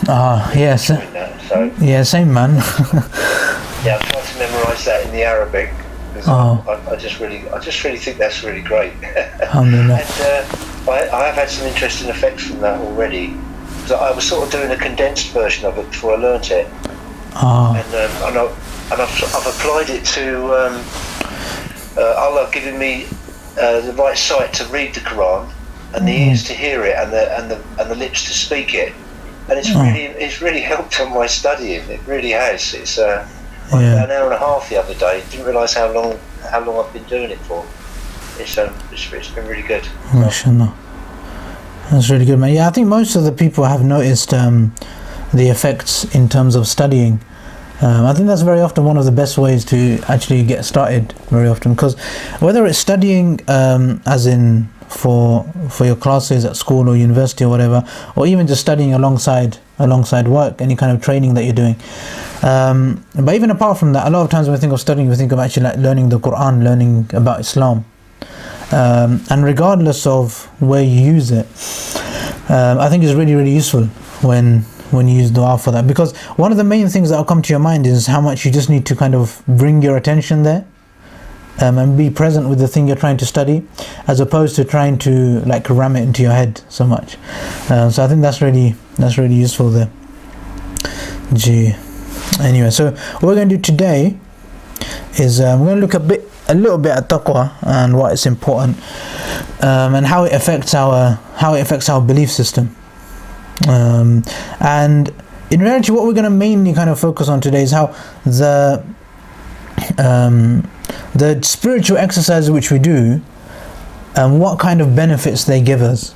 Yes. That, so. Yeah, same man. Yeah, I'm trying to memorise that in the Arabic. I just really think that's really great. Alhamdulillah. And I have had some interesting effects from that already. So I was sort of doing a condensed version of it before I learnt it. And I've applied it to Allah giving me the right sight to read the Quran, and the ears to hear it, and the lips to speak it, and it's really helped on my studying. It really has. It's an hour and a half the other day. Didn't realise how long I've been doing it for. It's been really good. MashaAllah. That's really good, man. Yeah, I think most of the people have noticed the effects in terms of studying. I think that's very often one of the best ways to actually get started very often, because whether it's studying as in for your classes at school or university or whatever, or even just studying alongside work, any kind of training that you're doing, but even apart from that, a lot of times when we think of studying, we think of actually like learning the Quran, learning about Islam, and regardless of where you use it, I think it's really, really useful when you use dua for that, because one of the main things that will come to your mind is how much you just need to kind of bring your attention there, and be present with the thing you're trying to study, as opposed to trying to like ram it into your head so much. So I think that's really useful there. Anyway, so what we're going to do today is we're going to look a little bit at taqwa and why it's important, and how it affects our belief system. And in reality, what we're going to mainly kind of focus on today is how the spiritual exercises which we do, and what kind of benefits they give us.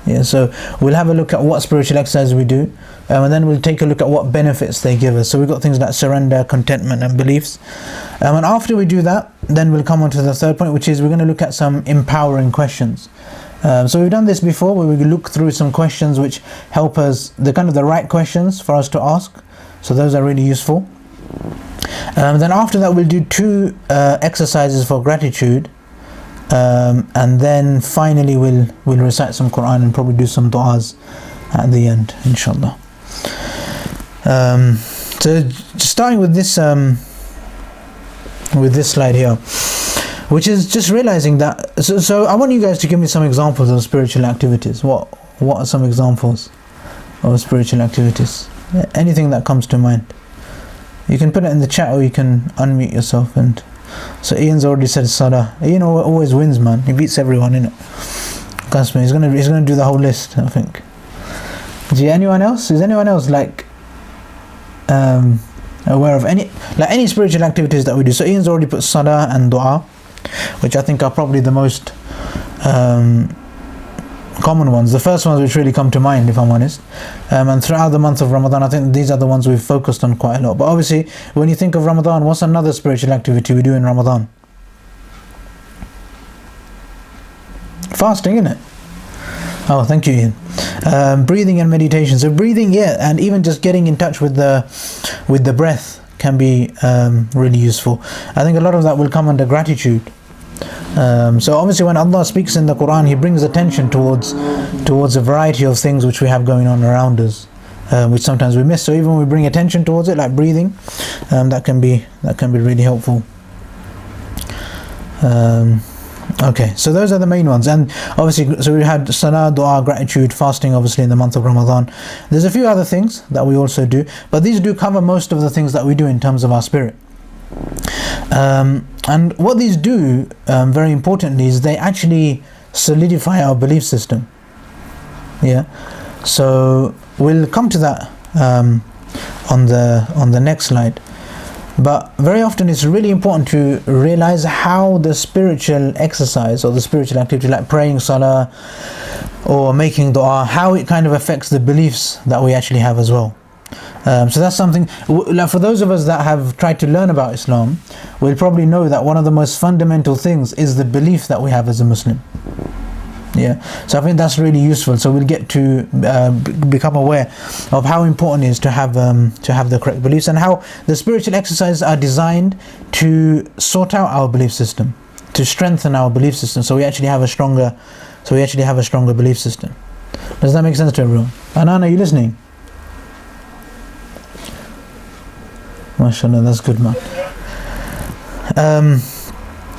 Yeah, so we'll have a look at what spiritual exercises we do, and then we'll take a look at what benefits they give us. So we've got things like surrender, contentment, and beliefs. And after we do that, then we'll come on to the third point, which is we're going to look at some empowering questions. So we've done this before, where we look through some questions which help us, the right questions for us to ask. So those are really useful. Then after that, we'll do 2 exercises for gratitude, and then finally we'll recite some Quran and probably do some du'as at the end, inshallah. So starting with this slide here, which is just realizing that, so I want you guys to give me some examples of spiritual activities. What are some examples of spiritual activities? Anything that comes to mind. You can put it in the chat, or you can unmute yourself. And so Ian's already said salah. Ian always wins, man. He beats everyone, innit? He's gonna do the whole list, I think. Anyone else? Is anyone else like aware of any spiritual activities that we do? So Ian's already put salah and dua, which I think are probably the most common ones, the first ones which really come to mind, if I'm honest. And throughout the month of Ramadan, I think these are the ones we've focused on quite a lot. But obviously, when you think of Ramadan, what's another spiritual activity we do in Ramadan? Fasting, isn't it? Oh, thank you, Ian. Breathing and meditation. So breathing, and even just getting in touch with the breath can be really useful. I think a lot of that will come under gratitude. So obviously, when Allah speaks in the Quran, He brings attention towards a variety of things which we have going on around us, which sometimes we miss. So even when we bring attention towards it, like breathing, that can be really helpful. Okay, so those are the main ones. And obviously, so we had salah, dua, gratitude, fasting, obviously in the month of Ramadan. There's a few other things that we also do, but these do cover most of the things that we do in terms of our spirit. And what these do, very importantly, is they actually solidify our belief system. Yeah, so we'll come to that on the next slide. But very often it's really important to realize how the spiritual exercise or the spiritual activity, like praying salah or making dua, how it kind of affects the beliefs that we actually have as well. So that's something, like for those of us that have tried to learn about Islam, we'll probably know that one of the most fundamental things is the belief that we have as a Muslim. Yeah, so I think that's really useful. So we'll get to become aware of how important it is to have the correct beliefs, and how the spiritual exercises are designed to sort out our belief system, to strengthen our belief system, so we actually have a stronger belief system. Does that make sense to everyone? Anan, are you listening? MashaAllah, that's good, man.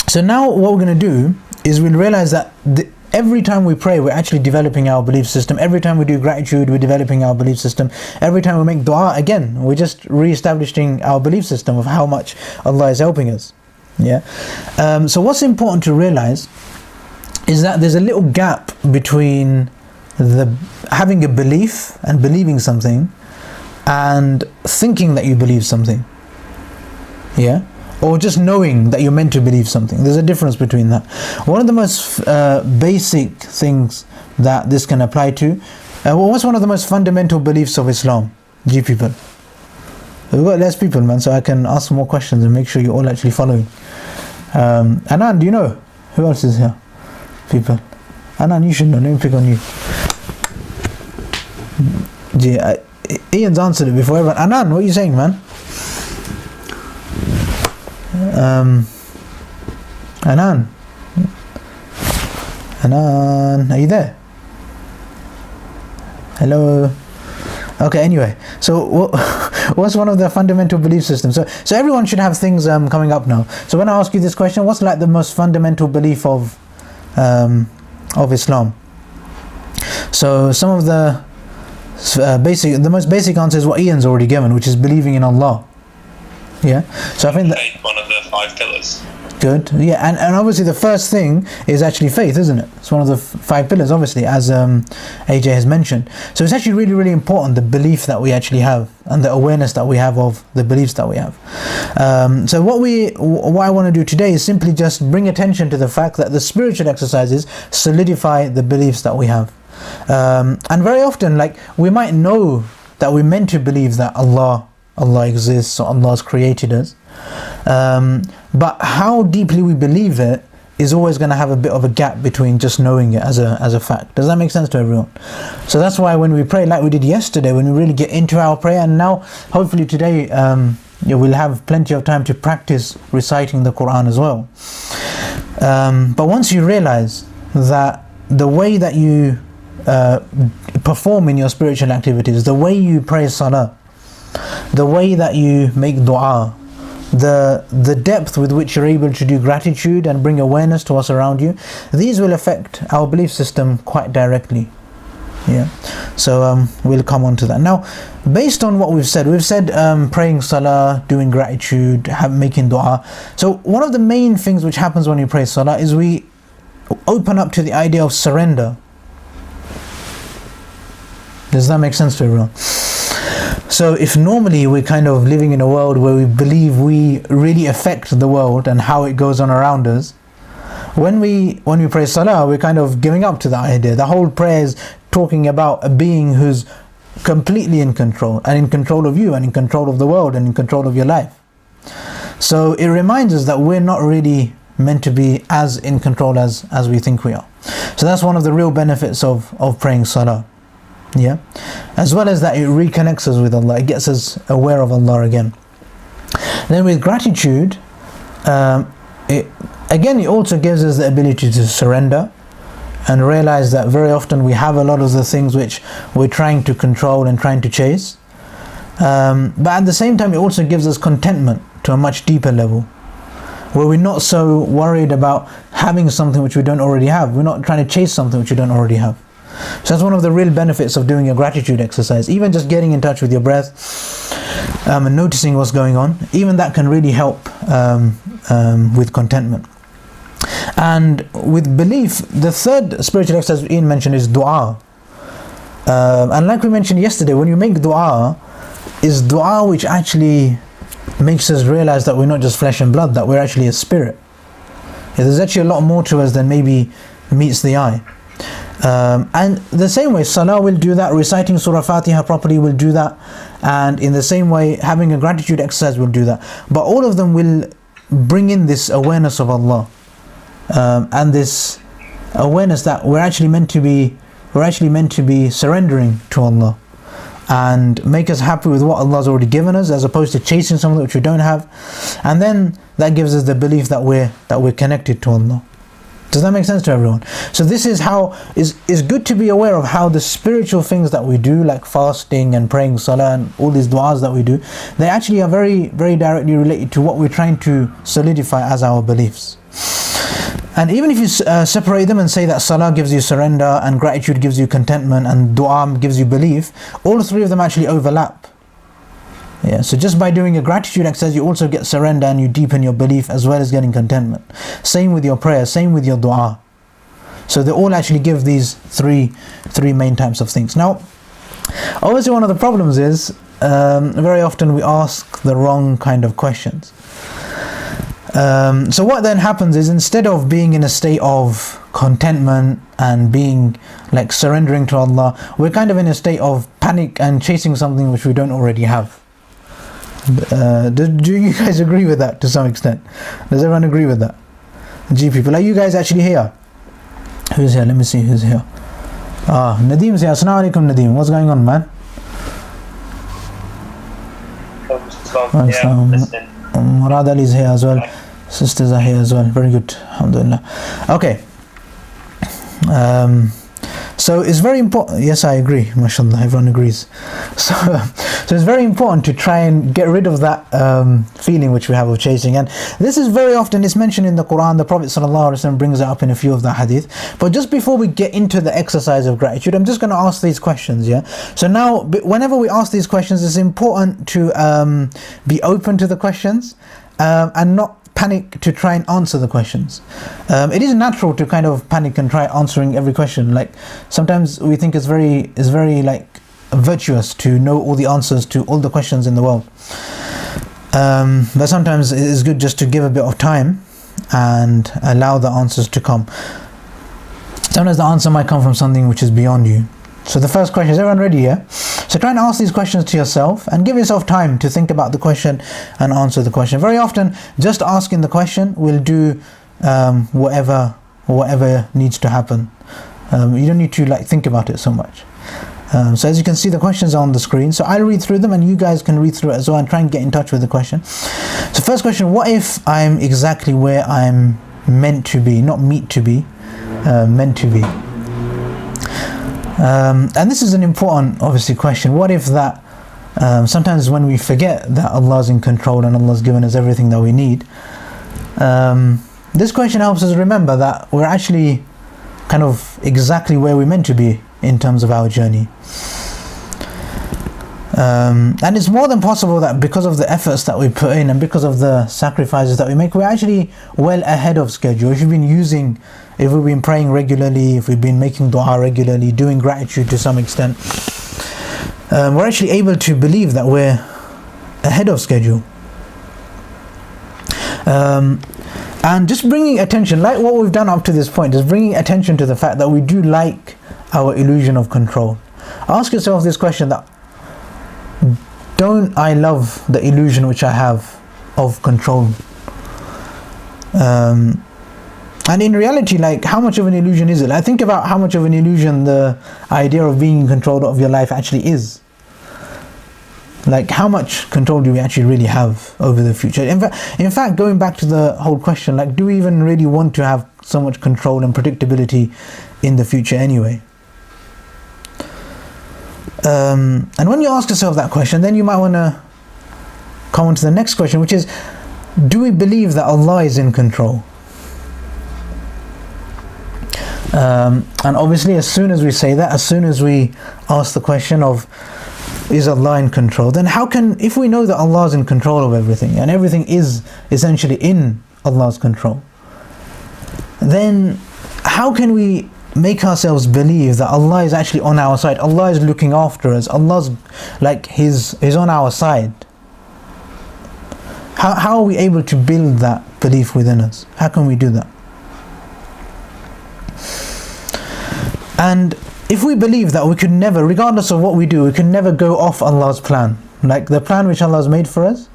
So now what we're going to do is we'll realize that every time we pray, we're actually developing our belief system. Every time we do gratitude, we're developing our belief system. Every time we make dua, again, we're just re-establishing our belief system of how much Allah is helping us. Yeah. So what's important to realize is that there's a little gap between having a belief and believing something and thinking that you believe something. Yeah. Or just knowing that you're meant to believe something. There's a difference between that. One of the most basic things that this can apply to, what's one of the most fundamental beliefs of Islam? G people. We've got less people, man, so I can ask more questions and make sure you're all actually following. Anan, do you know? Who else is here? People. Anan, you should know. Let me pick on you. Ian's answered it before everyone. Anan, what are you saying, man? Anan, are you there? Hello. Okay. Anyway, so what's one of the fundamental belief systems? So everyone should have things coming up now. So when I ask you this question, what's like the most fundamental belief of Islam? So some of the most basic answer is what Ian's already given, which is believing in Allah. Yeah. So I think that one of the 5 pillars. Good. Yeah, and obviously the first thing is actually faith, isn't it? It's one of the 5 pillars, obviously, as AJ has mentioned. So it's actually really, really important, the belief that we actually have and the awareness that we have of the beliefs that we have. So what I want to do today is simply just bring attention to the fact that the spiritual exercises solidify the beliefs that we have. And very often, like, we might know that we're meant to believe that Allah exists or Allah's created us, but how deeply we believe it is always going to have a bit of a gap between just knowing it as a fact. Does that make sense to everyone? So that's why when we pray like we did yesterday, when we really get into our prayer, and now hopefully today we'll have plenty of time to practice reciting the Quran as well. But once you realize that the way that you perform in your spiritual activities, the way you pray salah, the way that you make dua, the depth with which you're able to do gratitude and bring awareness to what's around you, these will affect our belief system quite directly. Yeah. So we'll come on to that. Now, based on what we've said praying salah, doing gratitude, making dua. So one of the main things which happens when we pray salah is we open up to the idea of surrender. Does that make sense to everyone? So if normally we're kind of living in a world where we believe we really affect the world and how it goes on around us, when we pray salah, we're kind of giving up to that idea. The whole prayer is talking about a being who's completely in control, and in control of you, and in control of the world, and in control of your life. So it reminds us that we're not really meant to be as in control as we think we are. So that's one of the real benefits of praying salah. Yeah, as well as that, it reconnects us with Allah. It gets us aware of Allah again. Then with gratitude, it also gives us the ability to surrender and realize that very often we have a lot of the things which we're trying to control and trying to chase. But at the same time, it also gives us contentment to a much deeper level, where we're not so worried about having something which we don't already have. We're not trying to chase something which we don't already have. So that's one of the real benefits of doing a gratitude exercise. Even just getting in touch with your breath and noticing what's going on, even that can really help with contentment. And with belief, the third spiritual exercise Ian mentioned is dua. And like we mentioned yesterday, when you make dua, is dua which actually makes us realize that we're not just flesh and blood, that we're actually a spirit. Yeah, there's actually a lot more to us than maybe meets the eye. And the same way, salah will do that, reciting Surah Fatiha properly will do that, and in the same way, having a gratitude exercise will do that. But all of them will bring in this awareness of Allah, and this awareness that we're actually meant to be surrendering to Allah, and make us happy with what Allah's already given us, as opposed to chasing something which we don't have. And then that gives us the belief that we're connected to Allah. Does that make sense to everyone? So this is how, is good to be aware of how the spiritual things that we do, like fasting and praying salah and all these du'as that we do, they actually are very, very directly related to what we're trying to solidify as our beliefs. And even if you separate them and say that salah gives you surrender and gratitude gives you contentment and du'a gives you belief, all three of them actually overlap. Yeah, so just by doing a gratitude exercise, you also get surrender and you deepen your belief as well as getting contentment. Same with your prayer, same with your dua. So they all actually give these three main types of things. Now, obviously one of the problems is very often we ask the wrong kind of questions. So what then happens is, instead of being in a state of contentment and being like surrendering to Allah, we're kind of in a state of panic and chasing something which we don't already have. Do you guys agree with that to some extent? Does everyone agree with that? G people, are you guys actually here? Who's here? Let me see who's here. Nadeem's here. Assalamu alaikum, Nadeem. What's going on, man? Murad Ali's here as well. Sisters are here as well. Very good. Alhamdulillah. Okay. So it's very important. Yes, I agree. MashaAllah, everyone agrees. So it's very important to try and get rid of that feeling which we have of chasing. And this is very often, it's mentioned in the Quran. The Prophet ﷺ brings it up in a few of the hadith. But just before we get into the exercise of gratitude, I'm just going to ask these questions. Yeah. So now, whenever we ask these questions, it's important to be open to the questions and not panic to try and answer the questions. It is natural to kind of panic and try answering every question. Like sometimes we think it's very like virtuous to know all the answers to all the questions in the world. But sometimes it is good just to give a bit of time and allow the answers to come. Sometimes the answer might come from something which is beyond you. So the first question, is everyone ready here? So try and ask these questions to yourself and give yourself time to think about the question and answer the question. Very often, just asking the question will do whatever needs to happen. You don't need to like think about it so much. So as you can see, the questions are on the screen. So I'll read through them and you guys can read through it as well and try and get in touch with the question. So first question, what if I'm exactly where I'm meant to be? Not meet to be, meant to be. And this is an important, obviously, question. What if that, sometimes when we forget that Allah's in control and Allah's given us everything that we need, this question helps us remember that we're actually kind of exactly where we're meant to be in terms of our journey. And it's more than possible that because of the efforts that we put in and because of the sacrifices that we make, we're actually well ahead of schedule. If we've been praying regularly, if we've been making dua regularly, doing gratitude to some extent, we're actually able to believe that we're ahead of schedule. And just bringing attention, like what we've done up to this point, is bringing attention to the fact that we do like our illusion of control. Ask yourself this question, that don't I love the illusion which I have of control? And in reality, like, how much of an illusion is it? Like, think about how much of an illusion the idea of being in control of your life actually is. Like, how much control do we actually really have over the future? In fact, going back to the whole question, like, do we even really want to have so much control and predictability in the future anyway? And when you ask yourself that question, then you might want to come on to the next question, which is, do we believe that Allah is in control? And obviously, as soon as we say that, as soon as we ask the question of, is Allah in control, then if we know that Allah is in control of everything and everything is essentially in Allah's control, then how can we make ourselves believe that Allah is actually on our side? Allah is looking after us. Allah's like He's on our side. How are we able to build that belief within us? How can we do that? And if we believe that we could never, regardless of what we do, we can never go off Allah's plan, like the plan which Allah has made for us,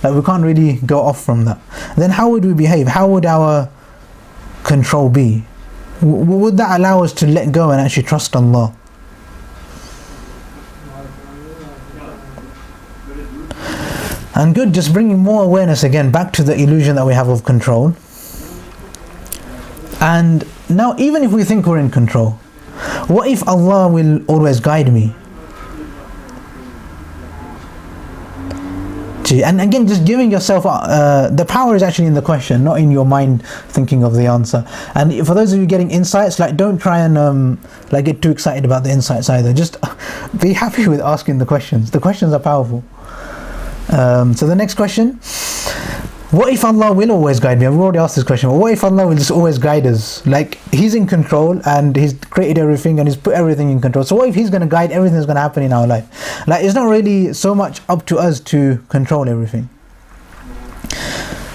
like we can't really go off from that, then how would we behave? How would our control be? Would that allow us to let go and actually trust Allah? And good, just bringing more awareness again back to the illusion that we have of control. And now, even if we think we're in control, what if Allah will always guide me? And again, just giving yourself the power is actually in the question, not in your mind thinking of the answer. And for those of you getting insights, like, don't try and like get too excited about the insights either. Just be happy with asking the questions. The questions are powerful. So the next question: what if Allah will always guide me? I've already asked this question, but what if Allah will just always guide us? Like, He's in control and He's created everything and He's put everything in control. So what if He's going to guide everything that's going to happen in our life? Like, it's not really so much up to us to control everything.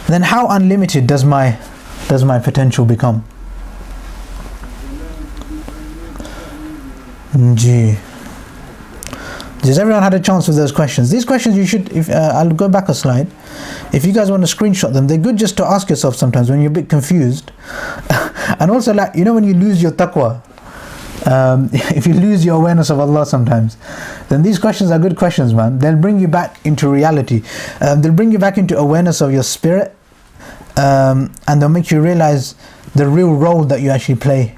Then how unlimited does my potential become? Gee. Has everyone had a chance with those questions? These questions you should, I'll go back a slide. If you guys want to screenshot them, they're good just to ask yourself sometimes when you're a bit confused. And also, like, you know, when you lose your taqwa, if you lose your awareness of Allah sometimes, then these questions are good questions, man. They'll bring you back into reality. They'll bring you back into awareness of your spirit, and they'll make you realize the real role that you actually play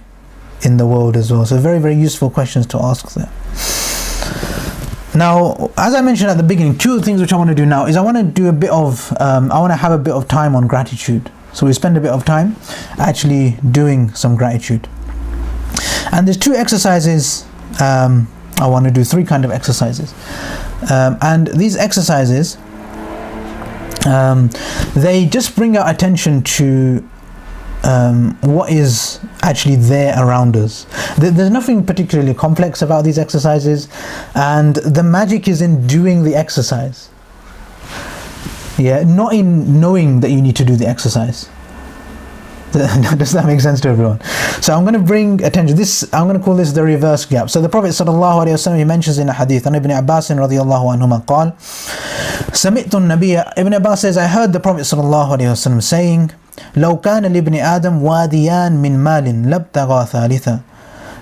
in the world as well. So very, very useful questions to ask there. Now, as I mentioned at the beginning, two things which I want to do now is I want to do a bit of, I want to have a bit of time on gratitude. So we spend a bit of time actually doing some gratitude. And there's two exercises, I want to do three kind of exercises. And these exercises, they just bring our attention to what is actually there around us. There's nothing particularly complex about these exercises, and the magic is in doing the exercise. Yeah, not in knowing that you need to do the exercise. Does that make sense to everyone? So I'm going to bring attention. I'm going to call this the reverse gap. So the Prophet sallallahu alaihi wasallam, he mentions in a hadith, and Ibn Abbas radiyallahu anhuma قال سمعت النبي. Ibn Abbas says, I heard the Prophet sallallahu alaihi wasallam saying, لو كان لابن آدم واديان من مال لابتغى ثالثا.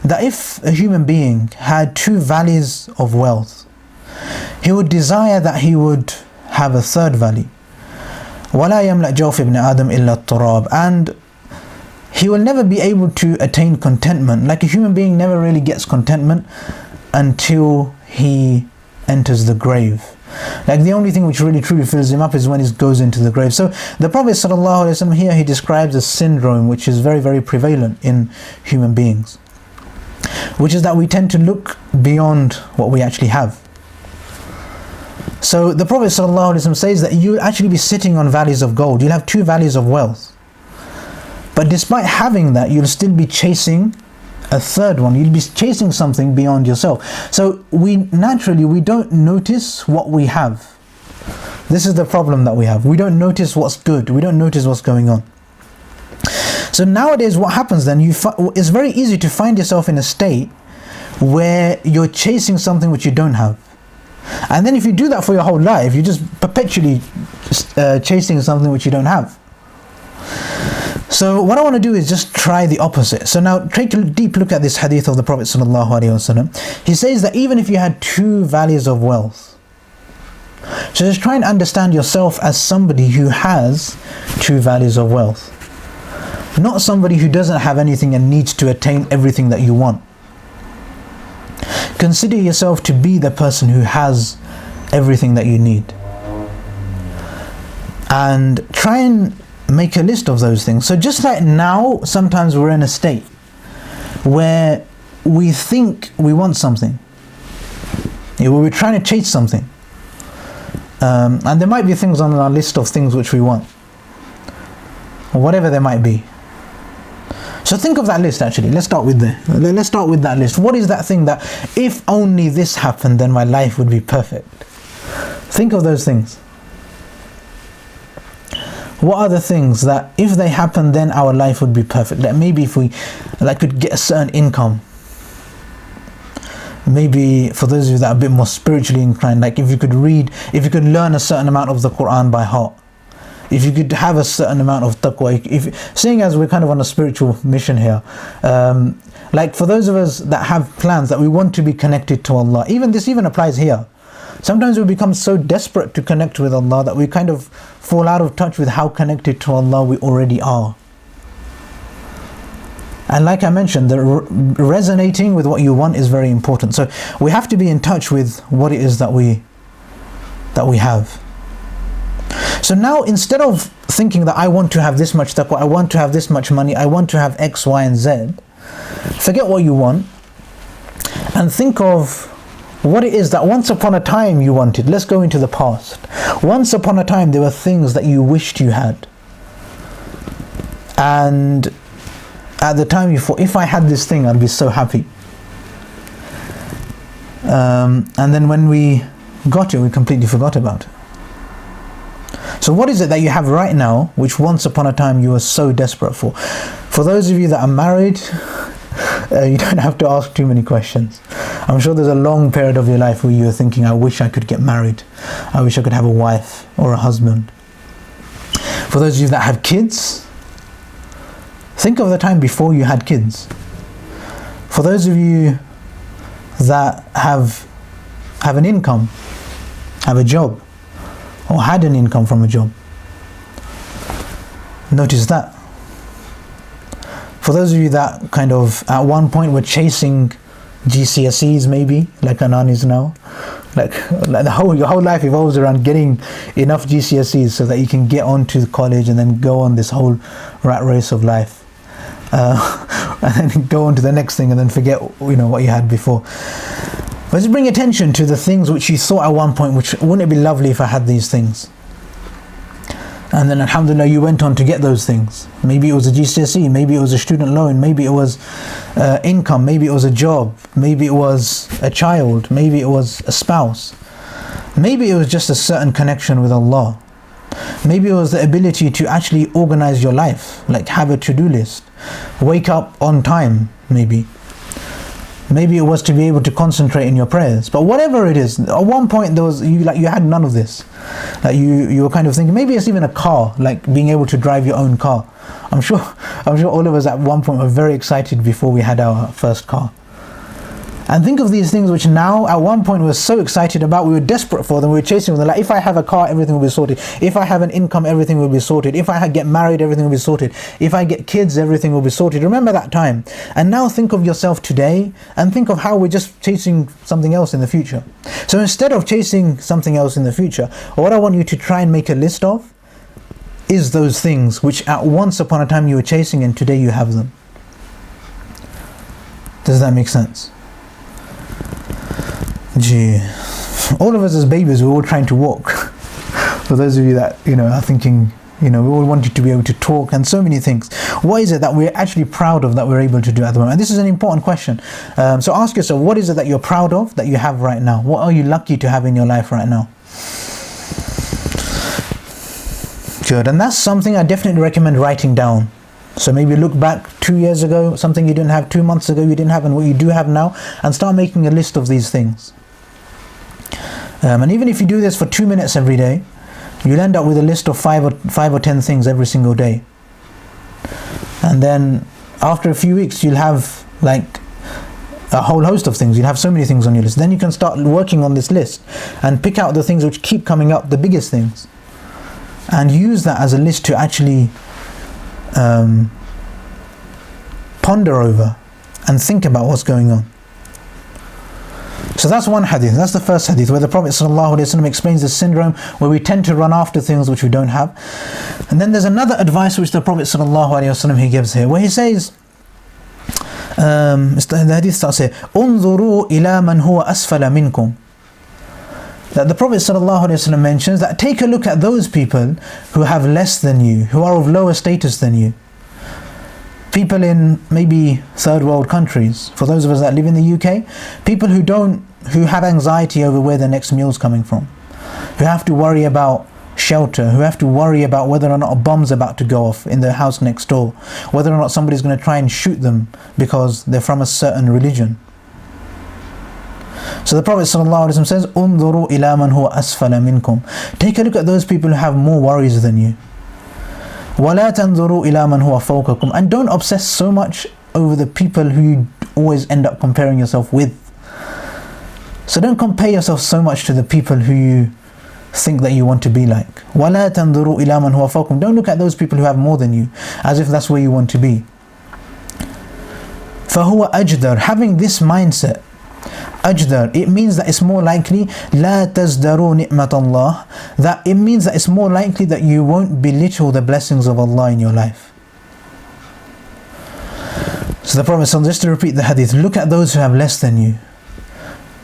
That if a human being had two valleys of wealth, he would desire that he would have a third valley. ولا يملأ جوف ابن آدم إلا التراب. And he will never be able to attain contentment. Like, a human being never really gets contentment until he enters the grave. Like, the only thing which really truly fills him up is when he goes into the grave. So the Prophet ﷺ here, he describes a syndrome which is very, very prevalent in human beings, which is that we tend to look beyond what we actually have. So the Prophet ﷺ says that you'll actually be sitting on valleys of gold. You'll have two valleys of wealth. But despite having that, you'll still be chasing a third one. You'll be chasing something beyond yourself. So we don't notice what we have. This is the problem that we have. We don't notice what's good. We don't notice what's going on. So nowadays what happens then, it's very easy to find yourself in a state where you're chasing something which you don't have. And then if you do that for your whole life, you're just perpetually chasing something which you don't have. So what I want to do is just try the opposite. So now take a deep look at this hadith of the Prophet ﷺ. He says that even if you had two valleys of wealth, so just try and understand yourself as somebody who has two valleys of wealth, not somebody who doesn't have anything and needs to attain everything that you want. Consider yourself to be the person who has everything that you need, and try and make a list of those things. So just like now, sometimes we're in a state where we think we want something, where we're trying to chase something, and there might be things on our list of things which we want, or whatever there might be. So think of that list. Actually, let's start with that list. What is that thing that if only this happened, then my life would be perfect? Think of those things. What are the things that if they happen, then our life would be perfect? That maybe if we could get a certain income. Maybe for those of you that are a bit more spiritually inclined, like if you could learn a certain amount of the Quran by heart. If you could have a certain amount of taqwa, seeing as we're kind of on a spiritual mission here, like for those of us that have plans that we want to be connected to Allah, this even applies here. Sometimes we become so desperate to connect with Allah that we kind of fall out of touch with how connected to Allah we already are. And like I mentioned, the resonating with what you want is very important. So we have to be in touch with what it is that we have. So now, instead of thinking that I want to have this much taqwa, I want to have this much money, I want to have X, Y, and Z, forget what you want and think of what it is that once upon a time you wanted. Let's go into the past. Once upon a time there were things that you wished you had, and at the time you thought, if I had this thing I'd be so happy, and then when we got it we completely forgot about it. So what is it that you have right now which once upon a time you were so desperate for? For those of you that are married, you don't have to ask too many questions. I'm sure there's a long period of your life where you're thinking, I wish I could get married, I wish I could have a wife or a husband. For those of you that have kids, think of the time before you had kids. For those of you that have an income, have a job, or had an income from a job, notice that. For those of you that kind of at one point were chasing GCSEs, maybe like Anan is now, like your whole life evolves around getting enough GCSEs so that you can get onto college and then go on this whole rat race of life, and then go on to the next thing and then forget what you had before. Let's bring attention to the things which you thought at one point, which wouldn't it be lovely if I had these things? And then alhamdulillah you went on to get those things. Maybe it was a GCSE, maybe it was a student loan, maybe it was income, maybe it was a job, maybe it was a child, maybe it was a spouse, maybe it was just a certain connection with Allah, maybe it was the ability to actually organize your life, like have a to-do list, wake up on time, maybe it was to be able to concentrate in your prayers. But whatever it is, at one point there was you had none of this. Like you were kind of thinking, maybe it's even a car, like being able to drive your own car. I'm sure all of us at one point were very excited before we had our first car. And think of these things which now at one point we were so excited about, we were desperate for them, we were chasing them. Like, if I have a car, everything will be sorted. If I have an income, everything will be sorted. If I get married, everything will be sorted. If I get kids, everything will be sorted. Remember that time. And now think of yourself today and think of how we're just chasing something else in the future. So instead of chasing something else in the future, what I want you to try and make a list of is those things which at once upon a time you were chasing and today you have them. Does that make sense? Gee, all of us as babies, we're all trying to walk. For those of you that are thinking, we all wanted to be able to talk and so many things. What is it that we're actually proud of that we're able to do at the moment? And this is an important question. So ask yourself, what is it that you're proud of that you have right now? What are you lucky to have in your life right now? Good, and that's something I definitely recommend writing down. So maybe look back 2 years ago, something you didn't have 2 months ago, you didn't have, and what you do have now, and start making a list of these things. And even if you do this for 2 minutes every day, you'll end up with a list of 5 or 10 things every single day. And then after a few weeks, you'll have like a whole host of things. You'll have so many things on your list. Then you can start working on this list and pick out the things which keep coming up, the biggest things, and use that as a list to actually ponder over and think about what's going on. So that's one hadith. That's the first hadith where the Prophet ﷺ explains this syndrome where we tend to run after things which we don't have. And then there's another advice which the Prophet ﷺ he gives here, where he says, the hadith starts here, "Unzuru ila man huwa asfala minkum." That the Prophet ﷺ mentions that take a look at those people who have less than you, who are of lower status than you. People in maybe third world countries, for those of us that live in the UK, people who have anxiety over where their next meal's coming from, who have to worry about shelter, who have to worry about whether or not a bomb's about to go off in their house next door, whether or not somebody's going to try and shoot them because they're from a certain religion. So the Prophet ﷺ says, "Unzuru ila man huwa asfala minkum." Take a look at those people who have more worries than you. وَلَا تَنْظُرُوا إِلَى مَنْ هُوَ فَوْقَكُمْ. And don't obsess so much over the people who you always end up comparing yourself with. So don't compare yourself so much to the people who you think that you want to be like. وَلَا تَنْظُرُوا إِلَى مَنْ هُوَ فَوْقَكُمْ. Don't look at those people who have more than you, as if that's where you want to be. فَهُوَ أَجْدَرُ. Having this mindset, أجدر, it means that it's more likely لا تزدروا نعمة الله, that it means that it's more likely that you won't belittle the blessings of Allah in your life. So the Prophet said, just to repeat the hadith, look at those who have less than you.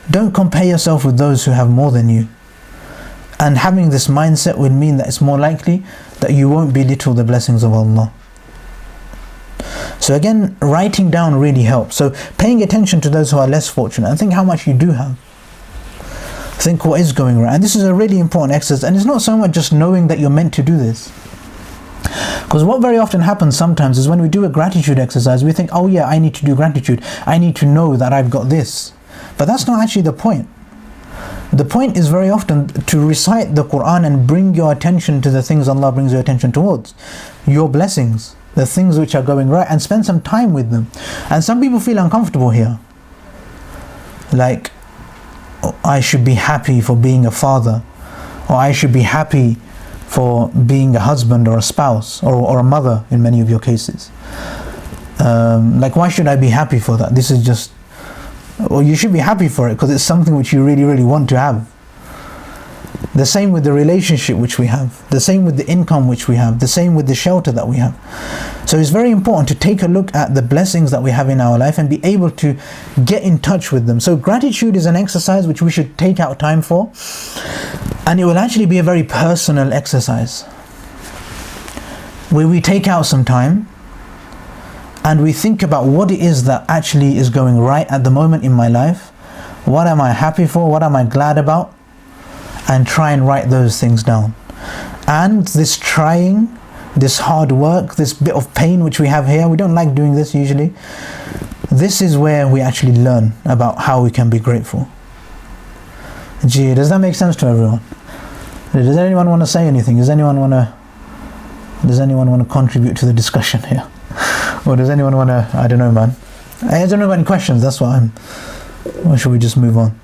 Don't compare yourself with those who have more than you. And having this mindset would mean that it's more likely that you won't belittle the blessings of Allah. So again, writing down really helps. So paying attention to those who are less fortunate and think how much you do have. Think what is going right. And this is a really important exercise. And it's not so much just knowing that you're meant to do this. Because what very often happens sometimes is when we do a gratitude exercise, we think, oh yeah, I need to do gratitude. I need to know that I've got this. But that's not actually the point. The point is very often to recite the Quran and bring your attention to the things Allah brings your attention towards. Your blessings, the things which are going right, and spend some time with them. And some people feel uncomfortable here. Like, oh, I should be happy for being a father, or I should be happy for being a husband or a spouse, or a mother in many of your cases. Like, why should I be happy for that? This is just, well, you should be happy for it because it's something which you really, really want to have. The same with the relationship which we have, the same with the income which we have, the same with the shelter that we have. So it's very important to take a look at the blessings that we have in our life and be able to get in touch with them. So gratitude is an exercise which we should take out time for, and it will actually be a very personal exercise where we take out some time and we think about what it is that actually is going right at the moment in my life. What am I happy for? What am I glad about? And try and write those things down. And this trying, this hard work, this bit of pain which we have here, we don't like doing this usually. This is where we actually learn about how we can be grateful. Gee, does that make sense to everyone? Does anyone want to say anything? Does anyone want to contribute to the discussion here? Or does anyone want to, I don't know, man. Has anyone got any questions? That's what or should we just move on?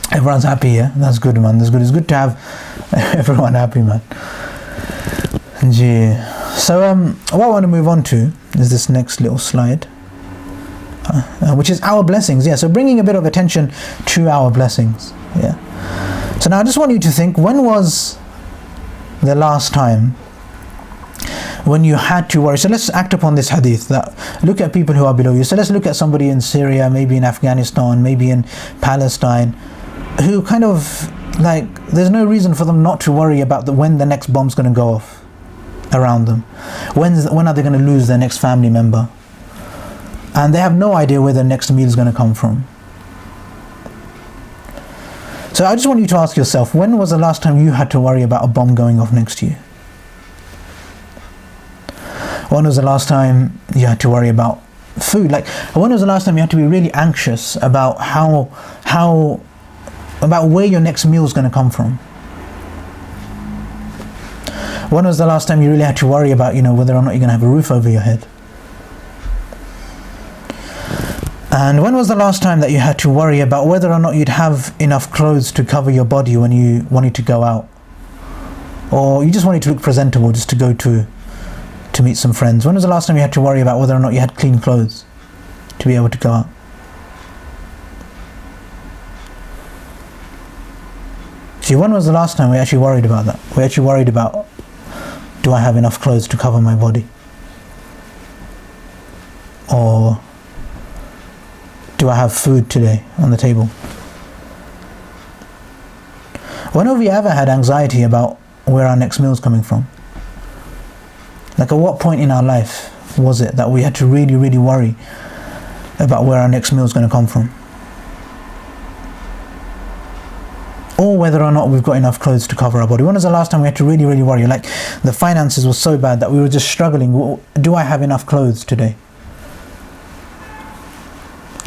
Everyone's happy, yeah? That's good, man. That's good. It's good to have everyone happy, man. Yeah. So what I want to move on to is this next little slide, which is our blessings. Yeah. So bringing a bit of attention to our blessings. Yeah. So now I just want you to think, when was the last time when you had to worry? So let's act upon this hadith, that look at people who are below you. So let's look at somebody in Syria, maybe in Afghanistan, maybe in Palestine, who kind of, like, there's no reason for them not to worry about when the next bomb's going to go off around them. When are they going to lose their next family member? And they have no idea where their next meal is going to come from. So I just want you to ask yourself, when was the last time you had to worry about a bomb going off next to you? When was the last time you had to worry about food? Like, when was the last time you had to be really anxious about about where your next meal is going to come from? When was the last time you really had to worry about, whether or not you're going to have a roof over your head? And when was the last time that you had to worry about whether or not you'd have enough clothes to cover your body when you wanted to go out? Or you just wanted to look presentable just to go to meet some friends? When was the last time you had to worry about whether or not you had clean clothes to be able to go out? See, when was the last time we actually worried about that? We actually worried about, do I have enough clothes to cover my body? Or do I have food today on the table? When have we ever had anxiety about where our next meal is coming from? Like, at what point in our life was it that we had to really, really worry about where our next meal is going to come from? Or whether or not we've got enough clothes to cover our body. When was the last time we had to really, really worry? Like, the finances were so bad that we were just struggling. Do I have enough clothes today?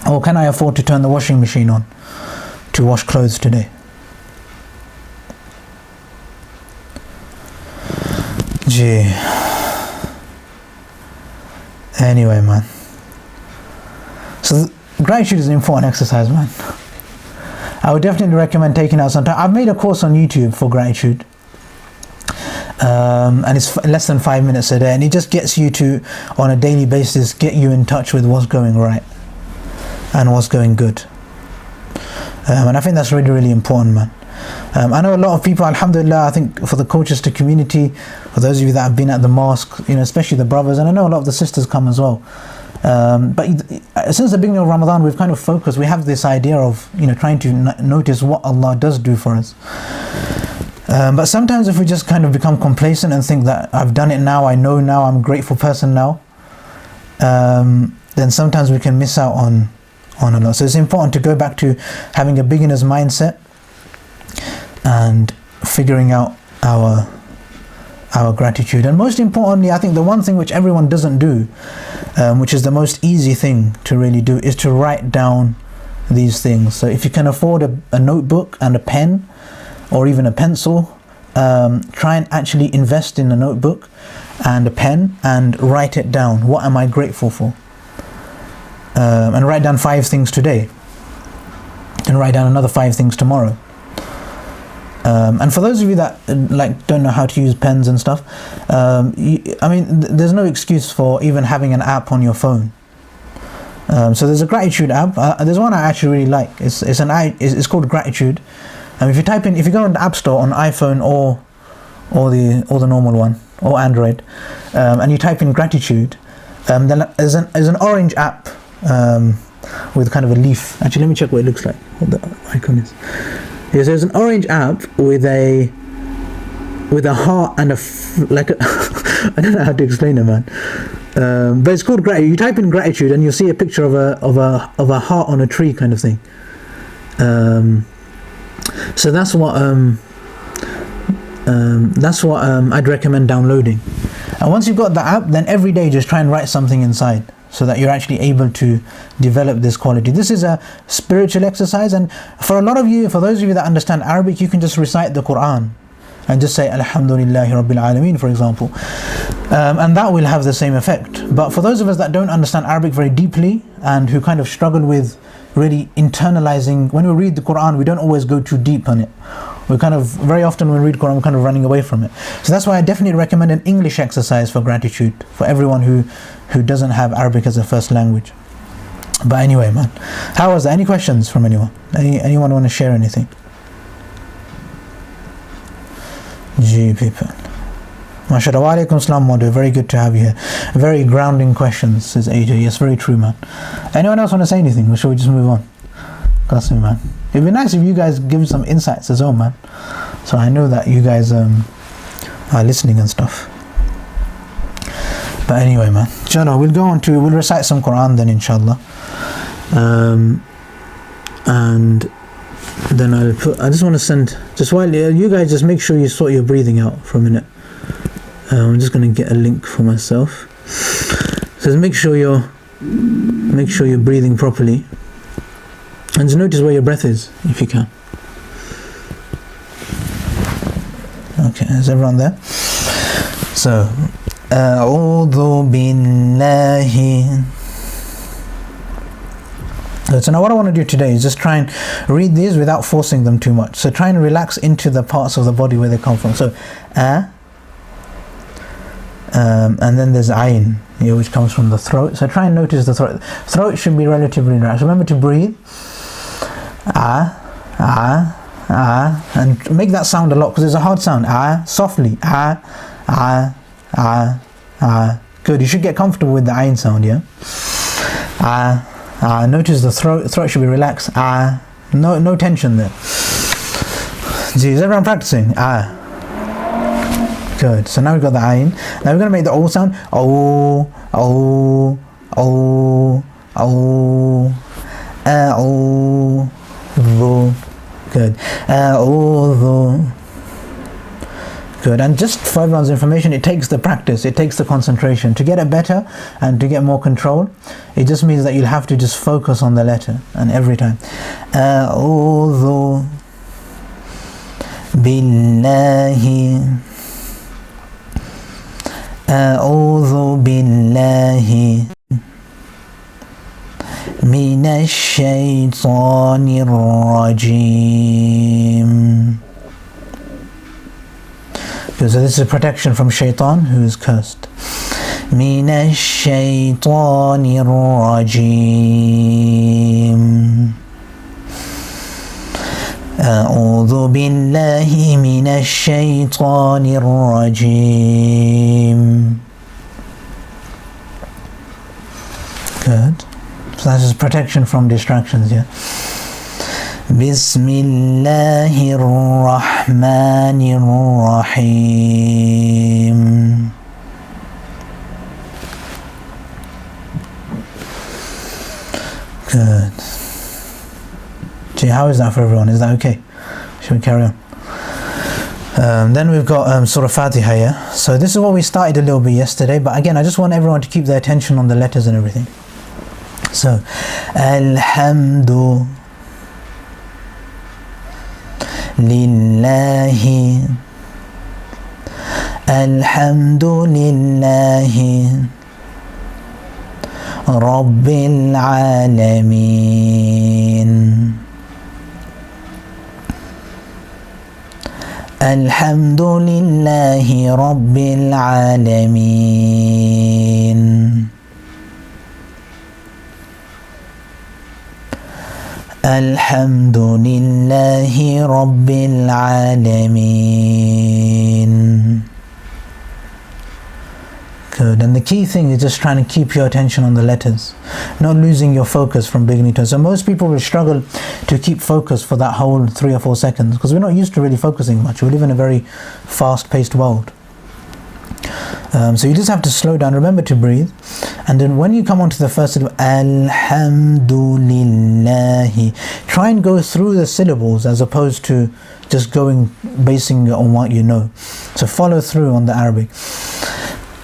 Or can I afford to turn the washing machine on to wash clothes today? Gee. Anyway, man. So gratitude is an important exercise, man. I would definitely recommend taking out some time. I've made a course on YouTube for gratitude. and it's less than 5 minutes a day, and it just gets you to, on a daily basis, get you in touch with what's going right and what's going good. And I think that's really, really important, man. I know a lot of people, alhamdulillah, I think for the Colchester community, for those of you that have been at the mosque, you know, especially the brothers, and I know a lot of the sisters come as well. But since the beginning of Ramadan, we've kind of focused, we have this idea of, you know, trying to notice what Allah does do for us. But sometimes if we just kind of become complacent and think that I've done it now, I know now, I'm a grateful person now, then sometimes we can miss out on a lot. So it's important to go back to having a beginner's mindset and figuring out our gratitude. And most importantly, I think the one thing which everyone doesn't do, which is the most easy thing to really do, is to write down these things. So if you can afford a notebook and a pen, or even a pencil, try and actually invest in a notebook and a pen and write it down. What am I grateful for? And write down 5 things today, and write down another 5 things tomorrow. And for those of you that don't know how to use pens and stuff, there's no excuse for even having an app on your phone. So there's a gratitude app. There's one I actually really like. It's called Gratitude. And if you go on the App Store on iPhone or the normal one or Android, and you type in Gratitude, then there's an orange app with kind of a leaf. Actually, let me check what it looks like. What the icon is. Yes, there's an orange app with a heart and I don't know how to explain it, man. But it's called Gratitude. You type in Gratitude and you'll see a picture of a heart on a tree kind of thing. So that's what I'd recommend downloading. And once you've got the app, then every day just try and write something inside, so that you're actually able to develop this quality. This is a spiritual exercise, and for those of you that understand Arabic, you can just recite the Quran and just say Alhamdulillahi Rabbil Alameen, for example, and that will have the same effect. But for those of us that don't understand Arabic very deeply and who kind of struggle with really internalizing, when we read the Quran, we don't always go too deep on it. We very often when we read Quran, we're kind of running away from it. So that's why I definitely recommend an English exercise for gratitude for everyone who doesn't have Arabic as a first language. But anyway, man, how was that? Any questions from anyone? Anyone want to share anything? Gee, people. MashaAllah, wa alaikum salam, Madu. Very good to have you here. Very grounding questions, says AJ. Yes, very true, man. Anyone else want to say anything, or shall we just move on? Qasim, man. It'd be nice if you guys give some insights as well, man. So I know that you guys are listening and stuff. But anyway, man, inshallah, we'll recite some Quran then, inshallah. And then I just want to send, just while you guys just make sure you sort your breathing out for a minute. I'm just going to get a link for myself. So just make sure you're breathing properly, and just notice where your breath is, if you can. Okay, is everyone there? So, A'udhu billahi. So now what I want to do today is just try and read these without forcing them too much. So try and relax into the parts of the body where they come from. So, and then there's ayn, which comes from the throat. So try and notice the throat. Throat should be relatively relaxed. Remember to breathe. And make that sound a lot, because it's a hard sound. Softly. Good. You should get comfortable with the ayn sound, yeah? Notice the throat should be relaxed. No tension there. Gee, is everyone practicing? Good. So now we've got the ayn. Now we're going to make the o sound. O. Good. Good. And just for everyone's information, it takes the practice, it takes the concentration. To get it better and to get more control, it just means that you'll have to just focus on the letter, and every time. A'udhu billahi. A'udhu billahi minash shaytanir rajim. So Good, so this is protection from shaitan who is cursed. من الشيطان الرجيم أعوذ بالله من الشيطان الرجيم. Good. So that is protection from distractions, yeah. بسم الله الرحمن الرحيم. Good. Gee, how is that for everyone? Is that okay? Should we carry on? Then we've got Surah Fatiha here. So this is what we started a little bit yesterday, but again I just want everyone to keep their attention on the letters and everything. So Alhamdu Lillahi, Alhamdu Lillahi Rabbil Alameen. Alhamdu Lillahi Rabbil Alameen. Alhamdu Lillahi Rabbil Alameen. Good. And the key thing is just trying to keep your attention on the letters, not losing your focus from beginning to end. So most people will struggle to keep focus for that whole 3 or 4 seconds because we're not used to really focusing much. We live in a very fast-paced world. So you just have to slow down, remember to breathe, and then when you come onto the first syllable, Alhamdulillahi, try and go through the syllables as opposed to just basing it on what you know. So follow through on the Arabic.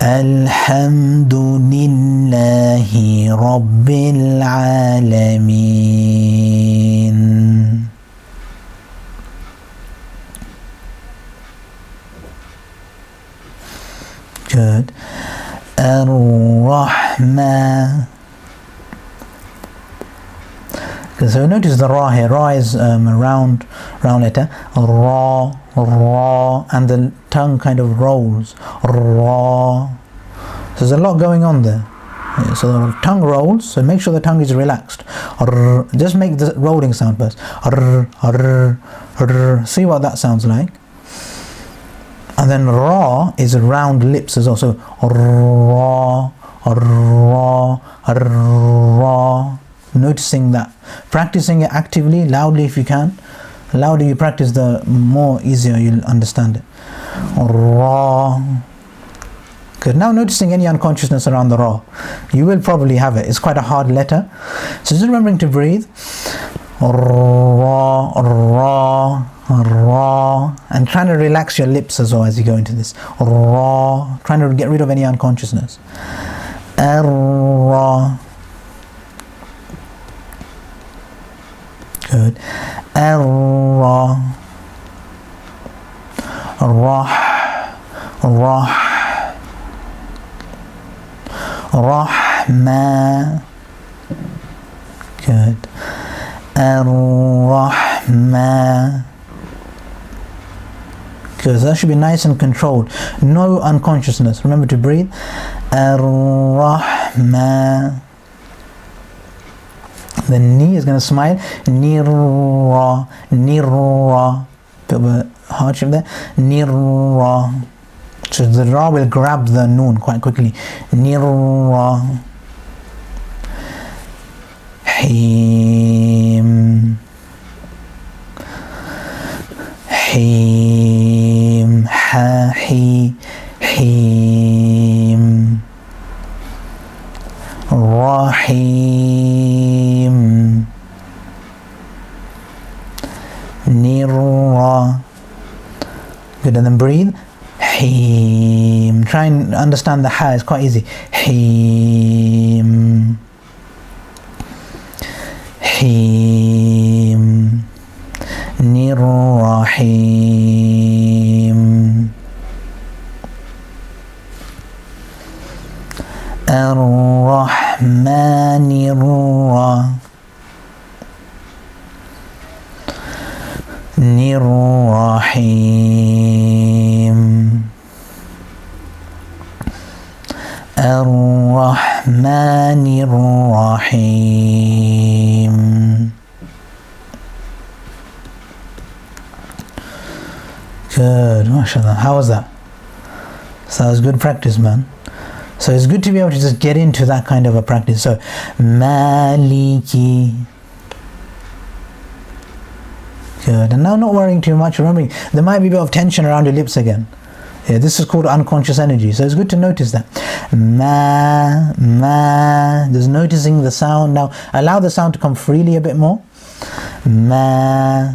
Alhamdulillahi Rabbil Alameen. Good. Ar-Rahman. So notice the Ra here. Ra is a round letter. Ra, and the tongue kind of rolls. Ra. So there's a lot going on there. So the tongue rolls, so make sure the tongue is relaxed. Just make the rolling sound first. See what that sounds like. And then Ra is round lips as well. So Ra, Ra, Ra. Noticing that. Practicing it actively, loudly if you can. The louder you practice, the more easier you'll understand it. Ra. Good. Now noticing any unconsciousness around the Ra. You will probably have it. It's quite a hard letter. So just remembering to breathe. Ra, Ra, Ra, and trying to relax your lips as well as you go into this. Ra, trying to get rid of any unconsciousness. Ra. Good. Ra. Rah. Rah. Rahma. Good. Ar-Rahma. Good. So that should be nice and controlled. No unconsciousness. Remember to breathe. Ar-Rahma. The knee is going to smile. Nirra. Nirra. Bit of a hardship there. Nirra. So the Ra will grab the Noon quite quickly. Nirra. Him. Him. Ha. He. Him. Rahim. Nirra. Good, and then breathe. Him. Try and understand the ha, it's quite easy. Him. Him. Nirrahim. Ar-Rahmanir-Rahim. Nirrahim. الرحمن الرحيم. Good, mashallah. How was that? So that was good practice, man. So it's good to be able to just get into that kind of a practice. So Maliki. Good. And now not worrying too much, remembering there might be a bit of tension around your lips again. Yeah, this is called unconscious energy. So it's good to notice that. Ma, just noticing the sound. Now allow the sound to come freely a bit more. Maliki.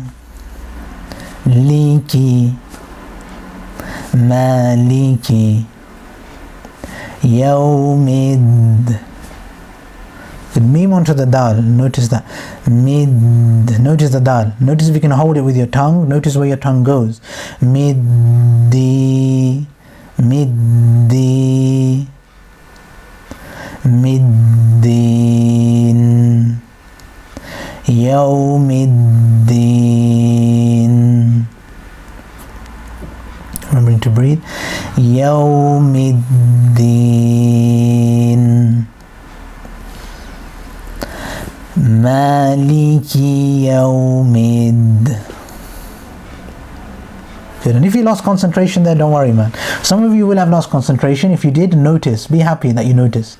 Maliki Yawmid. Good, meme onto the dal. Notice that. Mid. Notice the dal. Notice if you can hold it with your tongue. Notice where your tongue goes. Middi. Middi. Middin. Yawmiddin. Remembering to breathe. Yawmiddin. Maliki Yawmid. Good. And if you lost concentration there, don't worry, man. Some of you will have lost concentration. If you did, notice. Be happy that you noticed.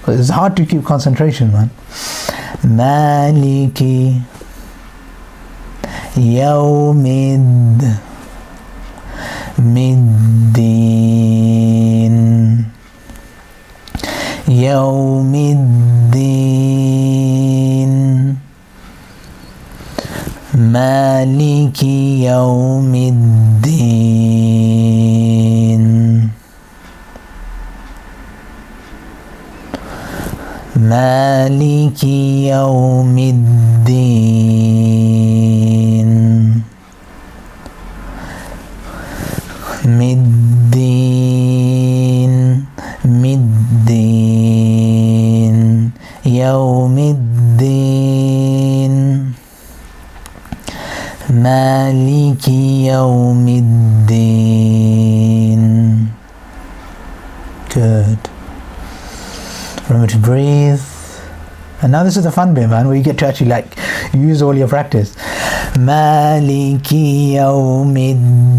But it's hard to keep concentration, man. Maliki Yawmid. Middin. Yawmiddin. Maliki Yawmiddin. Maliki Yawmiddin. Middin. Middin. Yawmiddin. Maliki Yawmiddin. Good. Remember to breathe. And now this is the fun bit, man, where you get to actually like use all your practice. Maliki Yawmiddin.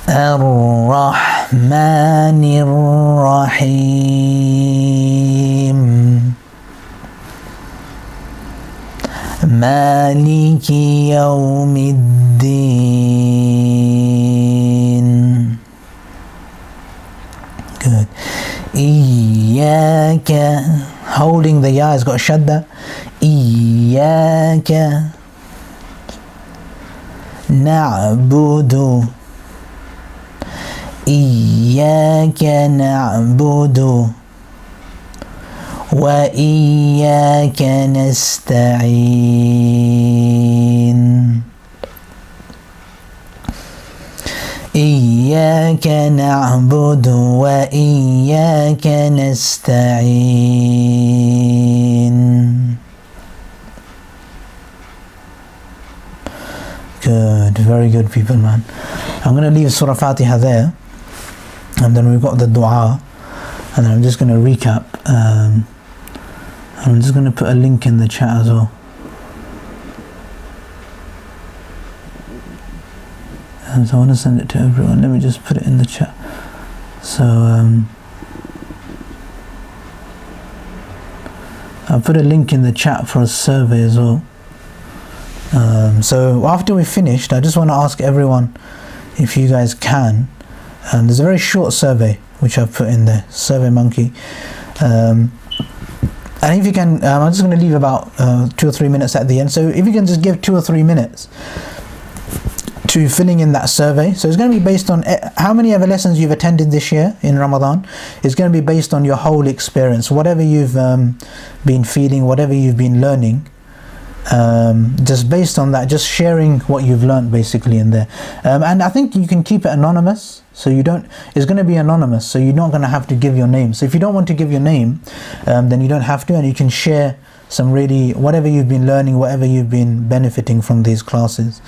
Ar-Rahmanir Rahim. Maliki Yawmiddin. Good. Iyaka. Holding the ya has got shadda. Iyaka na'budu. Iyaka na'budu. Wa iyaka nasta'in. إياك نعبد وإياك نستعين. Good, very good people, man. I'm going to leave Surah Fatiha there, and then we've got the dua, and then I'm just going to recap. I'm just going to put a link in the chat as well. So I want to send it to everyone. Let me just put it in the chat. So I'll put a link in the chat for a survey as well. So after we've finished, I just want to ask everyone, if you guys can, there's a very short survey which I've put in there, Survey Monkey. And if you can, I'm just going to leave about 2 or 3 minutes at the end. So if you can just give 2 or 3 minutes to filling in that survey. So it's going to be based on how many ever lessons you've attended this year in Ramadan. It's going to be based on your whole experience, whatever you've been feeling, whatever you've been learning. Just based on that, just sharing what you've learned basically in there. And I think you can keep it anonymous, so you don't, it's going to be anonymous, so you're not going to have to give your name. So if you don't want to give your name, then you don't have to, and you can share some really, whatever you've been learning, whatever you've been benefiting from these classes.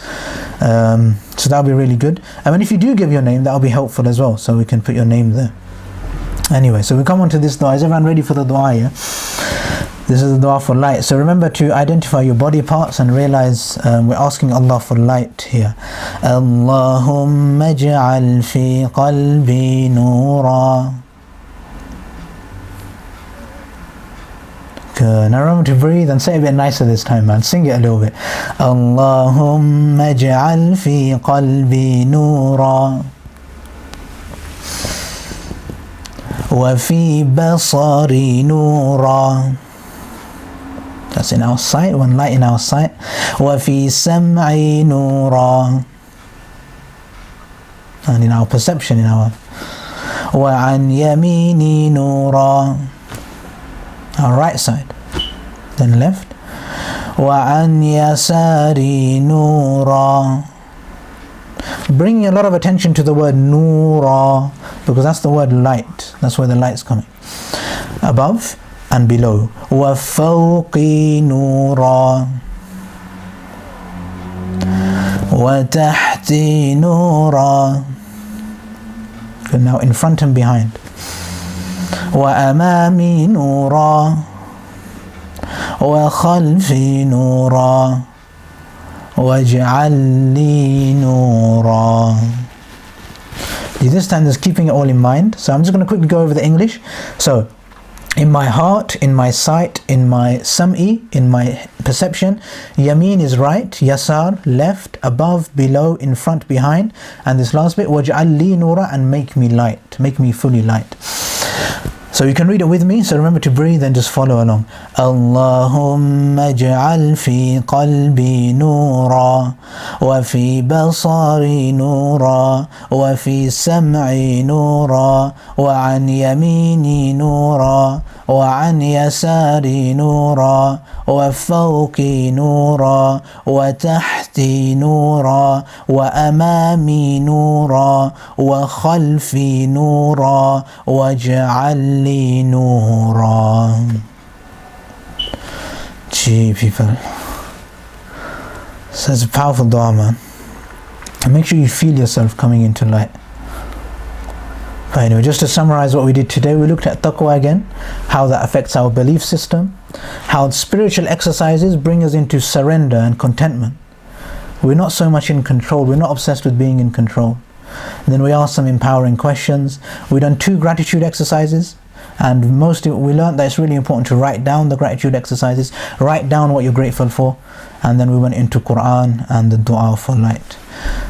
So that'll be really good. And if you do give your name, that'll be helpful as well, so we can put your name there. Anyway, so we come on to this dua. Is everyone ready for the dua? Yeah? This is the dua for light. So remember to identify your body parts and realize we're asking Allah for light here. Allahumma ij'al fi qalbi nura. Good. Now remember to breathe and say it a bit nicer this time, man. Sing it a little bit. Allahumma ij'al fi qalbi nura. Wa fi basari nura. That's in our sight, one light in our sight. وَفِي سَمْعِي نُورًا. And in our perception, in our. وَعَنْ يَمِينِي نُورًا. Our right side. Then left. وَعَنْ يَسَارِي نُورًا. Bringing a lot of attention to the word nura, because that's the word light. That's where the light's coming. Above and below. وَفَوْقِي نُورًا. وَتَحْتِي نُورًا. Good, now in front and behind. وَأَمَامِي نُورًا. وَخَلْفِي نُورًا. وَاجْعَلْ لِي نُورًا. This time just keeping it all in mind. So I'm just going to quickly go over the English. So in my heart, in my sight, in my sam'i, in my perception, yameen is right, yasar, left, above, below, in front, behind, and this last bit, waj'al li nura, and make me light, make me fully light. So you can read it with me, so remember to breathe and just follow along. Allahumma ij'al fi qalbi nura, wa fi basari nura, wa fi sam'i nura, wa an yamini nura, wa an yasari nura, wa fawqi nura, wa tahti nura, wa amami nura, wa khalfi nura, waj'al li nura. Gee, people. So it's a powerful dua, man. And make sure you feel yourself coming into light. But anyway, just to summarize what we did today, we looked at taqwa again, how that affects our belief system, how spiritual exercises bring us into surrender and contentment. We're not so much in control, we're not obsessed with being in control. And then we asked some empowering questions. We done 2 gratitude exercises, and mostly we learned that it's really important to write down the gratitude exercises, write down what you're grateful for, and then we went into Quran and the dua for light.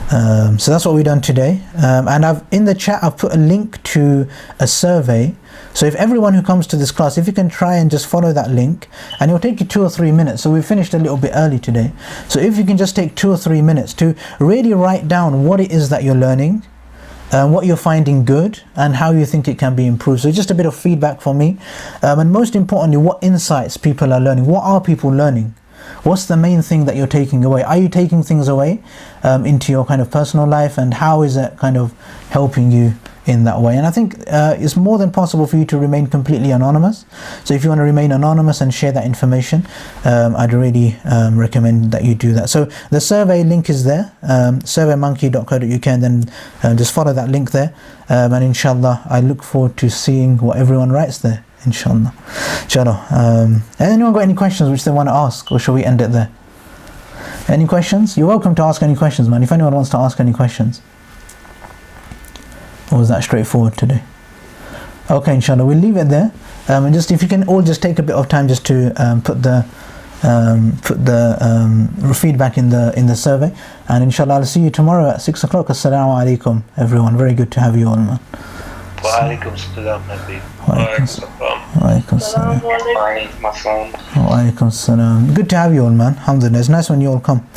So that's what we've done today, and in the chat I've put a link to a survey. So if everyone who comes to this class, if you can try and just follow that link, and it'll take you 2 or 3 minutes. So we finished a little bit early today, so if you can just take 2 or 3 minutes to really write down what it is that you're learning, what you're finding good, and how you think it can be improved. So just a bit of feedback for me, and most importantly, what insights people are learning. What are people learning? What's the main thing that you're taking away? Are you taking things away into your kind of personal life, and how is it kind of helping you in that way? And I think it's more than possible for you to remain completely anonymous. So if you want to remain anonymous and share that information, I'd really recommend that you do that. So the survey link is there, surveymonkey.co.uk, and then just follow that link there, and inshallah I look forward to seeing what everyone writes there, inshallah. Anyone got any questions which they want to ask, or shall we end it there? Any questions? You're welcome to ask any questions, man, if anyone wants to ask any questions. Or was that straightforward today? Okay, inshallah, we'll leave it there. And just if you can all just take a bit of time just to put the feedback in the survey, and inshallah I'll see you tomorrow at 6 o'clock. Assalamu alaikum, everyone. Very good to have you all, man. Wa alaikum salam, Nabi. Wa alaikum salam. Wa alaikum salam. Good to have you all, man. Alhamdulillah. It's nice when you all come.